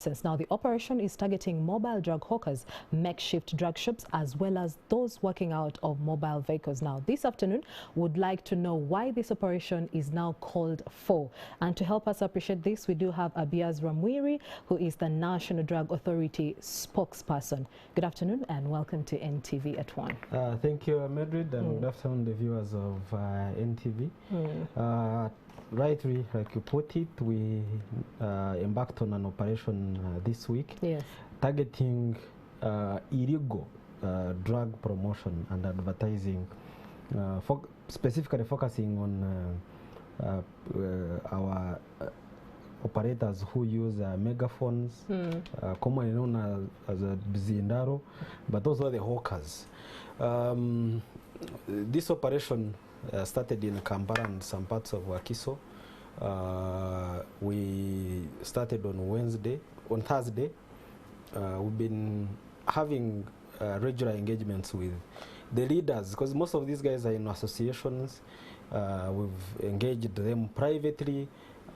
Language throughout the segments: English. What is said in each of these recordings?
Since now the operation is targeting mobile drug hawkers, makeshift drug shops, as well as those working out of mobile vehicles. Now, this afternoon, would like to know why this operation is now called for. And to help us appreciate this, we do have Abiaz Ramwiri, who is the National Drug Authority spokesperson. Good afternoon and welcome to NTV at 1. Thank you, Madrid, and good afternoon, the viewers of NTV. Rightly, like you put it, we embarked on an operation this week, yes, targeting illegal drug promotion and advertising, specifically focusing on our operators who use megaphones, commonly known as Bzindaro, but also the hawkers. This operation started in Kampala and some parts of Wakiso. We started on Thursday. We've been having regular engagements with the leaders, because most of these guys are in associations. We've engaged them privately,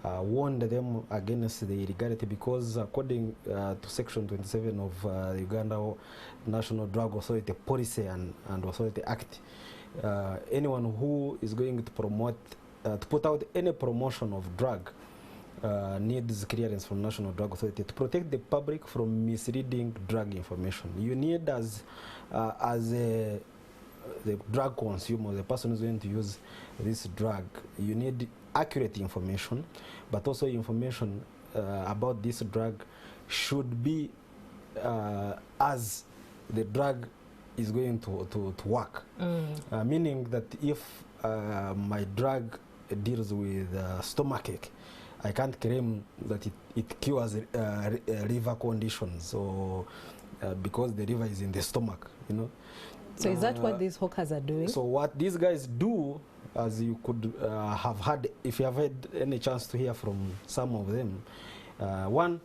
warned them against the illegality, because according to Section 27 of the Uganda National Drug Authority Policy and Authority Act, anyone who is going to promote, to put out any promotion of drug needs clearance from National Drug Authority to protect the public from misleading drug information. You need, as the drug consumer, the person who's going to use this drug, you need accurate information, but also information about this drug should be as the drug is going to work. Meaning that if my drug deals with stomachache, I can't claim that it cures liver conditions, or because the liver is in the stomach, you know. So is that what these hawkers are doing? So what these guys do, as you could have had, if you have had any chance to hear from some of them, one,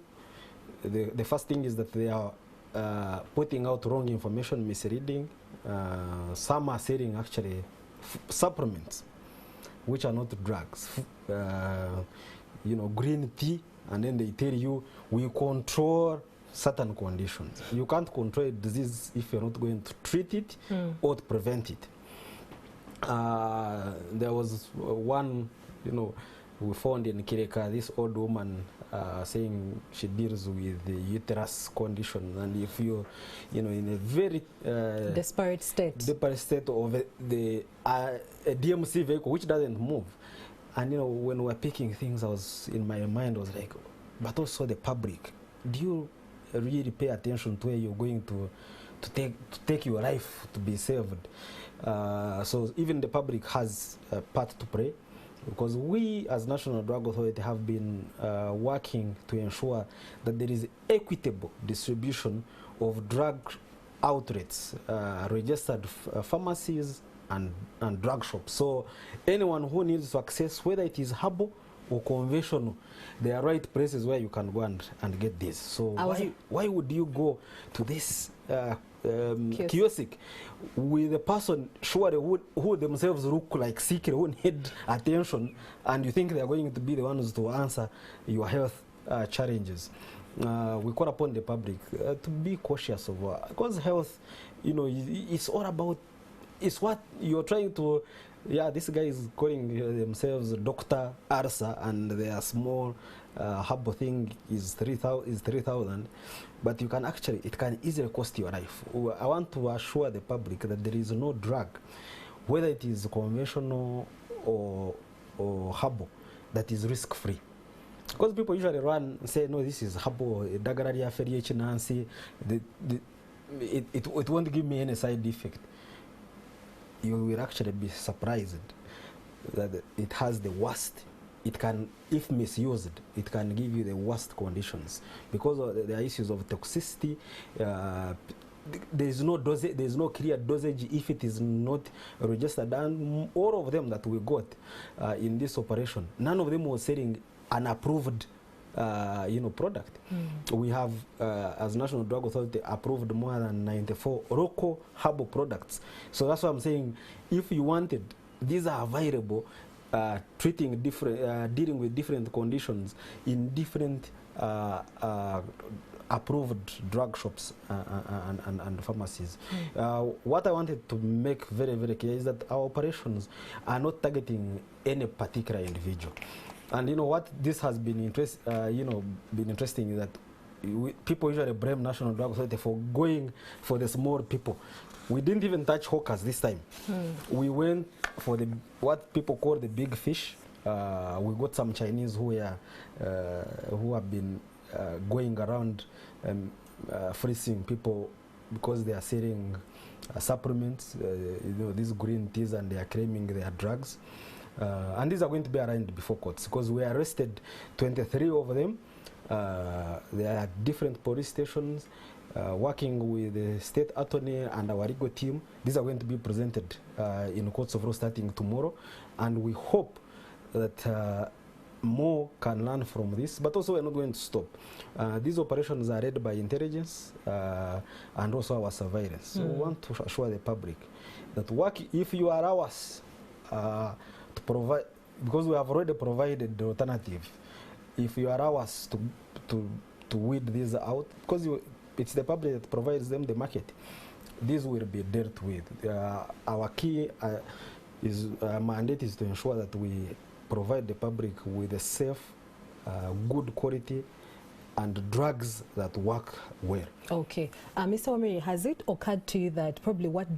the first thing is that they are putting out wrong information, misleading. Some are selling actually supplements, which are not drugs. You know, green tea, and then they tell you we control certain conditions. You can't control a disease if you're not going to treat it or to prevent it. There was one, you know, we found in Kireka, this old woman saying she deals with the uterus condition, and if you know, in a very desperate state of the DMC vehicle which doesn't move, and you know, when we're picking things, I was in my mind was like, but also the public, do you really pay attention to where you're going to take your life to be saved? So even the public has a part to play, because we as National Drug Authority have been working to ensure that there is equitable distribution of drug outlets, registered pharmacies and drug shops. So anyone who needs to access, whether it is herbal or conventional, there are right places where you can go and get this. So why would you go to this kiosk with a person surely who themselves look like sick, who need attention, and you think they are going to be the ones to answer your health challenges? We call upon the public to be cautious of, because health, you know, it's all about, it's what you're trying to. Yeah, this guy is calling themselves Dr. Arsa, and their small herbal thing is 3,000, but you can actually, it can easily cost your life. I want to assure the public that there is no drug, whether it is conventional or herbal, that is risk-free. Because people usually run and say, no, this is herbal, Dagararia, Feriach, Nancy, it won't give me any side effect. You will actually be surprised that it has the worst. It can, if misused, it can give you the worst conditions, because of the issues of toxicity. There is no dosage, there is no clear dosage if it is not registered. And all of them that we got in this operation, none of them was selling an approved you know, product. We have, as National Drug Authority, approved more than 94 local herbal products. So that's what I'm saying. If you wanted, these are available, treating different, dealing with different conditions in different approved drug shops and pharmacies. What I wanted to make very, very clear is that our operations are not targeting any particular individual. And you know what this has been interesting is that people usually blame National Drug Authority for going for the small people. We didn't even touch hawkers this time. We went for what people call the big fish. We got some Chinese who have been going around and fleecing people because they are selling supplements, these green teas, and they are claiming they are drugs. And these are going to be arraigned before courts because we arrested 23 of them. They are at different police stations, working with the state attorney and our legal team. These are going to be presented in courts of law starting tomorrow, and we hope that more can learn from this, but also we're not going to stop. These operations are led by intelligence and also our surveillance. So we want to assure the public that if you allow us to provide, because we have already provided the alternative, if you allow us to weed these out, because it's the public that provides them the market, this will be dealt with. Our key mandate is to ensure that we provide the public with a safe, good quality, and drugs that work well. Okay. Mr. Wamiri, has it occurred to you that probably what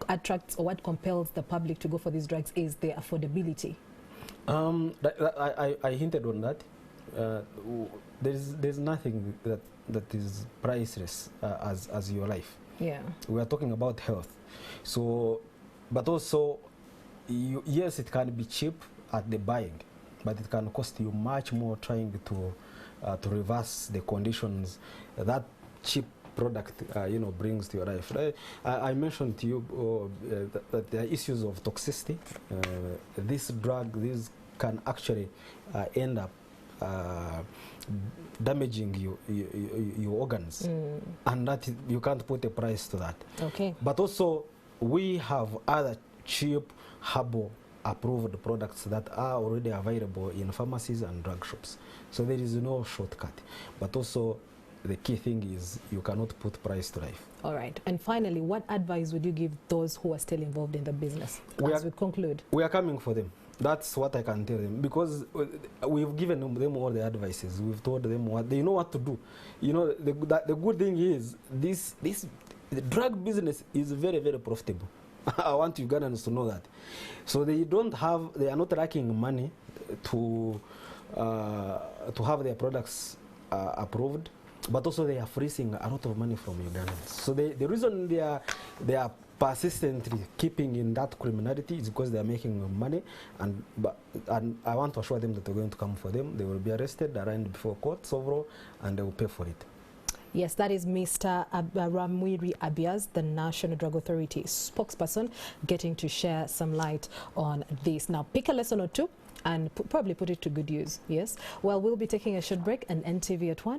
attracts or what compels the public to go for these drugs is the affordability? I hinted on that. There's nothing that is priceless as your life. Yeah. We are talking about health. So, but also, yes, it can be cheap at the buying, but it can cost you much more trying to reverse the conditions that cheap product brings to your life. I mentioned to you that there are issues of toxicity. This can actually end up damaging your organs, and that you can't put a price to that. Okay. But also, we have other cheap herbal approved products that are already available in pharmacies and drug shops. So there is no shortcut. But also, the key thing is you cannot put price to life. All right. And finally, what advice would you give those who are still involved in the business as we conclude? We are coming for them. That's what I can tell them, because we've given them all the advices. We've told them what they know what to do. You know, the good thing is the drug business is very, very profitable. I want Ugandans to know that. So they are not lacking money to have their products approved, but also they are freezing a lot of money from Ugandans. So the reason they are persistently keeping in that criminality is because they are making money, and I want to assure them that we're going to come for them. They will be arrested, arraigned before courts overall, and they will pay for it. Yes, that is Mr. Ramwiri Abiaz, the National Drug Authority spokesperson, getting to share some light on this. Now, pick a lesson or two and probably put it to good use. Yes. Well, we'll be taking a short break, and NTV at 1.